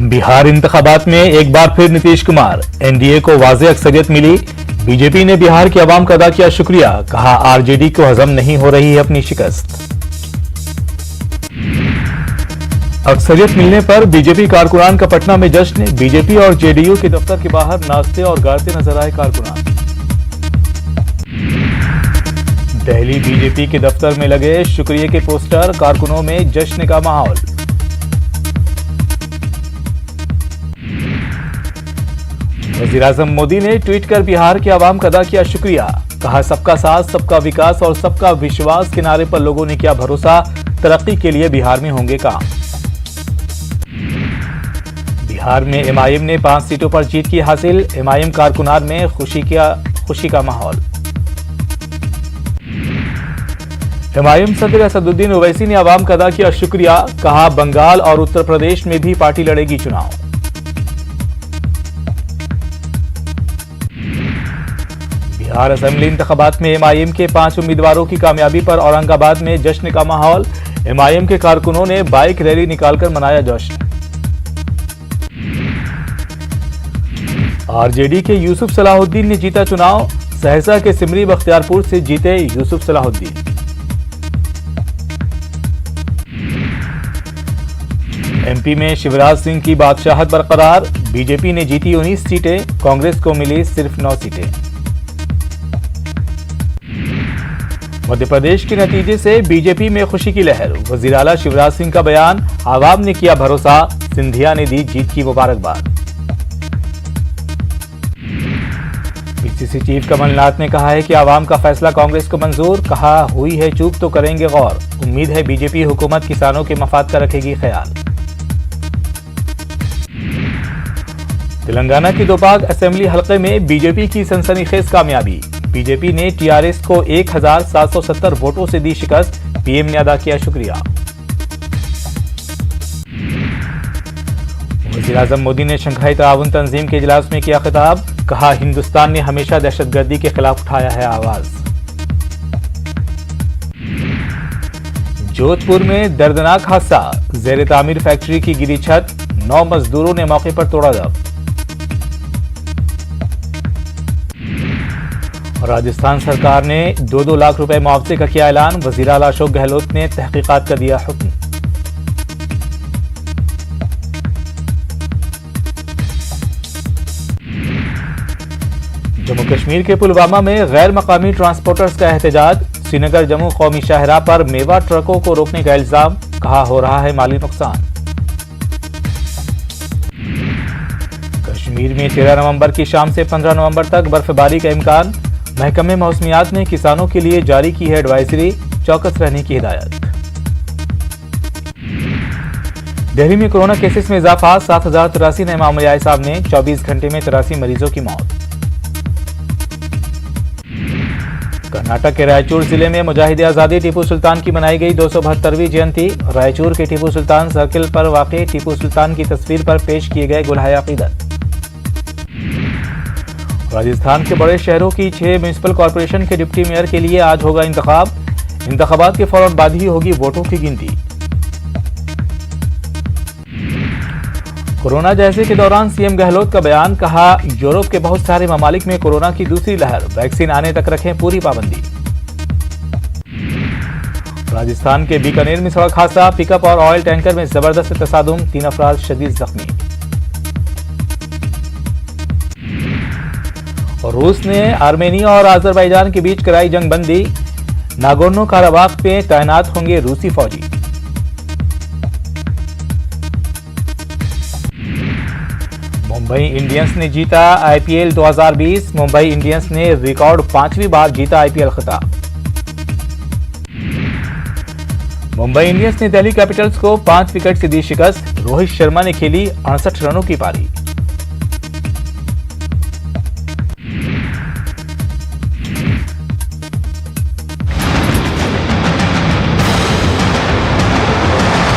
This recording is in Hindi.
बिहार इंतखाबात में एक बार फिर नीतीश कुमार, एनडीए को वाज़ेह अक्सरियत मिली। बीजेपी ने बिहार की आवाम का अदा किया शुक्रिया, कहा आरजेडी को हजम नहीं हो रही है अपनी शिकस्त। अक्सरियत मिलने पर बीजेपी कारकुनान का पटना में जश्न, बीजेपी और जेडीयू के दफ्तर के बाहर नाचते और गाते नजर आए कारकुनान। दिल्ली बीजेपी के दफ्तर में लगे शुक्रिया के पोस्टर, कारकुनों में जश्न का माहौल। वज़ीर-ए-आज़म मोदी ने ट्वीट कर बिहार के आवाम का अदा किया शुक्रिया, कहा सबका साथ, सबका विकास और सबका विश्वास के नारे पर लोगों ने किया भरोसा, तरक्की के लिए बिहार में होंगे काम। बिहार में एमआईएम ने 5 सीटों पर जीत की हासिल, एमआईएम कारकुनान में खुशी का माहौल। एमआईएम सदर असदुद्दीन ओवैसी ने आवाम का अदा किया शुक्रिया, कहा बंगाल और उत्तर प्रदेश में भी पार्टी लड़ेगी चुनाव। बिहार असेंबली इंतखाबात में एमआईएम के 5 उम्मीदवारों की कामयाबी पर औरंगाबाद में जश्न का माहौल, एमआईएम के कारकुनों ने बाइक रैली निकालकर मनाया जश्न। आरजेडी के यूसुफ सलाहुद्दीन ने जीता चुनाव, सहरसा के सिमरी बख्तियारपुर से जीते यूसुफ सलाहुद्दीन। एमपी में शिवराज सिंह की बादशाहत बरकरार, बीजेपी ने जीती 19 सीटें, कांग्रेस को मिली सिर्फ 9 सीटें। मध्य प्रदेश के नतीजे से बीजेपी में खुशी की लहर, वजीर आला शिवराज सिंह का बयान, आवाम ने किया भरोसा, सिंधिया ने दी जीत की मुबारकबाद। पीसीसी चीफ कमलनाथ ने कहा है कि आवाम का फैसला कांग्रेस को मंजूर, कहा हुई है चूक तो करेंगे गौर, उम्मीद है बीजेपी हुकूमत किसानों के मफाद का रखेगी ख्याल। तेलंगाना की दोपाग असेंबली हलके में बीजेपी की सनसनीखेज कामयाबी, बीजेपी ने टीआरएस को 1770 वोटों से दी शिकस्त, पीएम ने अदा किया शुक्रिया। वज़ीर-ए-आज़म मोदी ने शंघाई ताउन तंजीम के इजलास में किया खिताब, कहा हिंदुस्तान ने हमेशा दहशतगर्दी के खिलाफ उठाया है आवाज। जोधपुर में दर्दनाक हादसा, ज़ेर तामीर फैक्ट्री की गिरी छत, 9 मजदूरों ने मौके पर तोड़ा दम। राजस्थान सरकार ने 2-2 लाख रुपए मुआवजे का किया ऐलान, वज़ीर आला अशोक गहलोत ने तहकीकात का दिया हुक्म। जम्मू कश्मीर के पुलवामा में गैर मकामी ट्रांसपोर्टर्स का एहतजाज, श्रीनगर जम्मू कौमी शाहराह पर मेवा ट्रकों को रोकने का इल्जाम, कहा हो रहा है माली नुकसान। कश्मीर में 13 नवंबर की शाम से 15 नवंबर तक बर्फबारी का इम्कान, महकमे मौसमियात ने किसानों के लिए जारी की है एडवाइजरी, चौकस रहने की हिदायत। दिल्ली में कोरोना केसेस में इजाफा, 7083 नए मामले आए सामने, 24 घंटे में 83 मरीजों की मौत। कर्नाटक के रायचूर जिले में मुजाहिद आजादी टीपू सुल्तान की मनाई गई 272वीं जयंती, रायचूर के टीपू सुल्तान सर्किल पर वाक़ई टीपू सुल्तान की तस्वीर पर पेश किए गए गुलहाए अकीदत। राजस्थान के बड़े शहरों की 6 म्युनिसिपल कॉरपोरेशन के डिप्टी मेयर के लिए आज होगा इंतखाबात के फौरन बाद ही होगी वोटों की गिनती। कोरोना जायजे के दौरान सीएम गहलोत का बयान, कहा यूरोप के बहुत सारे ममालिक में कोरोना की दूसरी लहर, वैक्सीन आने तक रखें पूरी पाबंदी। राजस्थान के बीकानेर में सड़क हादसा, पिकअप और ऑयल टैंकर में जबरदस्त तसादुम, 3 अफराद शदीद जख्मी। और रूस ने आर्मेनिया और अजरबैजान के बीच कराई जंग बंदी, नागोर्नो काराबाख में तैनात होंगे रूसी फौजी। मुंबई इंडियंस ने जीता आईपीएल 2020, मुंबई इंडियंस ने रिकॉर्ड 5वीं बार जीता आईपीएल खिताब। मुंबई इंडियंस ने दिल्ली कैपिटल्स को 5 विकेट से दी शिकस्त, रोहित शर्मा ने खेली 68 रनों की पारी।